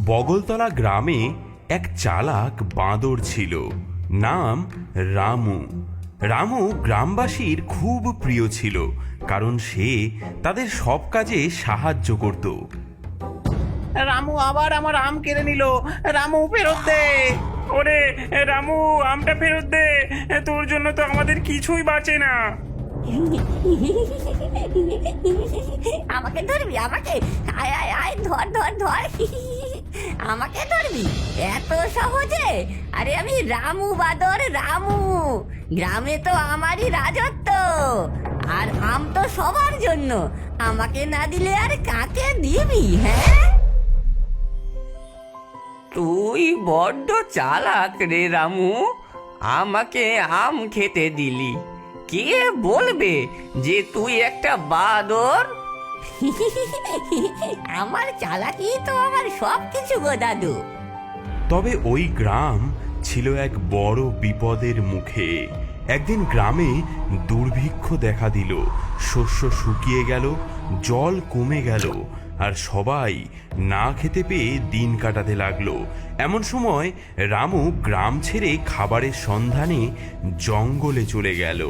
বগলতলা গ্রামে এক চালাক বাঁদর ছিল, নাম রামু। রামু গ্রামবাসীর খুব প্রিয় ছিল, কারণ সে তাদের সব কাজে সাহায্য করত। রামু আবার আমার আম কেড়ে নিল। রামু ফেরত দে। ওরে রামু, আমটা ফেরত দে, তোর জন্য তো আমাদের কিছুই বাঁচে না। আমাকে ধরবি? আমাকে আয় আয় আয়, ধর ধর ধর। আমাকে ধরবি এত সহজে? আরে আমি রামু বাদর, রামু। গ্রামে তো আমারই রাজত্ব, আর আম তো সবার জন্য। আমাকে না দিলে আর কাকে দিবি? হ্যাঁ, তুই বড্ড চালাক রে রামু, আমাকে আম খেতে দিলি। কে বলবে যে তুই একটা বাদর? আমার চালাকি তো আমার সব কিছু গো দাদু। তবে ওই গ্রাম ছিল এক বড় বিপদের মুখে। একদিন গ্রামে দুর্ভিক্ষ দেখা দিল, শস্য শুকিয়ে গেল, জল কমে গেল, আর সবাই না খেতে পেয়ে দিন কাটাতে লাগলো। এমন সময় রামু গ্রাম ছেড়ে খাবারের সন্ধানে জঙ্গলে চলে গেল।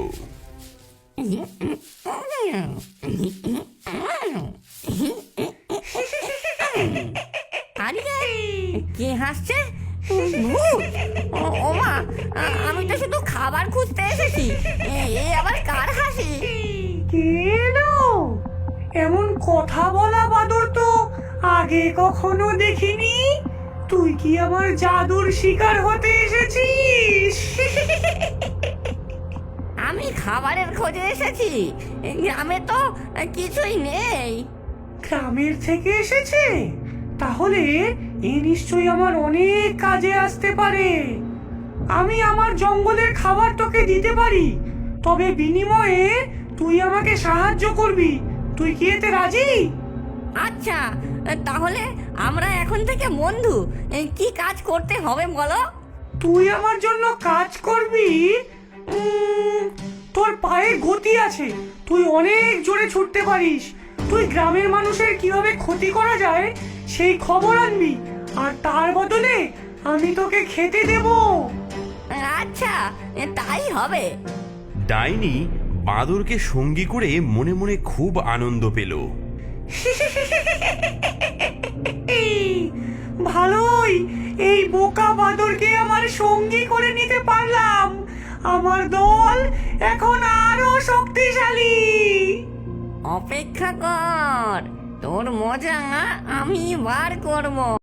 আরে কে হাসছে? ভূত? ওমা, আমি তো শুধু খাবার খুঁজতে এসেছি। এ আবার কার হাসি? কেন এমন কথা বলা বাদর তো আগে কখনো দেখিনি। তুই কি আমার জাদুর শিকার হতে এসেছিস? আমি খাবারের খোঁজে এসেছি। গ্রামে তো কিছুই নেই। গ্রামের থেকে এসেছে? তাহলে এ নিশ্চয়ই আমার অনেক কাজে আসতে পারে। আমি আমার জঙ্গলের খাবার তোকে দিতে পারি, তবে বিনিময়ে তুই আমাকে সাহায্য করবি। তুই কি এতে রাজি? আচ্ছা, তাহলে আমরা এখন থেকে বন্ধু। কি কাজ করতে হবে বলো? তুই আমার জন্য কাজ করবি। তোর পায়ে গতি আছে, তুই অনেক জোরে ছুটতে পারিস। তুই গ্রামের মানুষের কিভাবে ক্ষতি করা যায় সেই খবর আনবি, আর তার বদলে আমি তোকে খেতে দেব। আচ্ছা, তাই হবে। ডাইনি বাঁদরকে সঙ্গী করে মনে মনে খুব আনন্দ পেল। ভালোই, এই বোকা বাদরকে আমার সঙ্গী করে নিতে পারলাম। আমার দল এখন আরো শক্তিশালী। অপেক্ষা কর, তোর মজা আমি বার করব।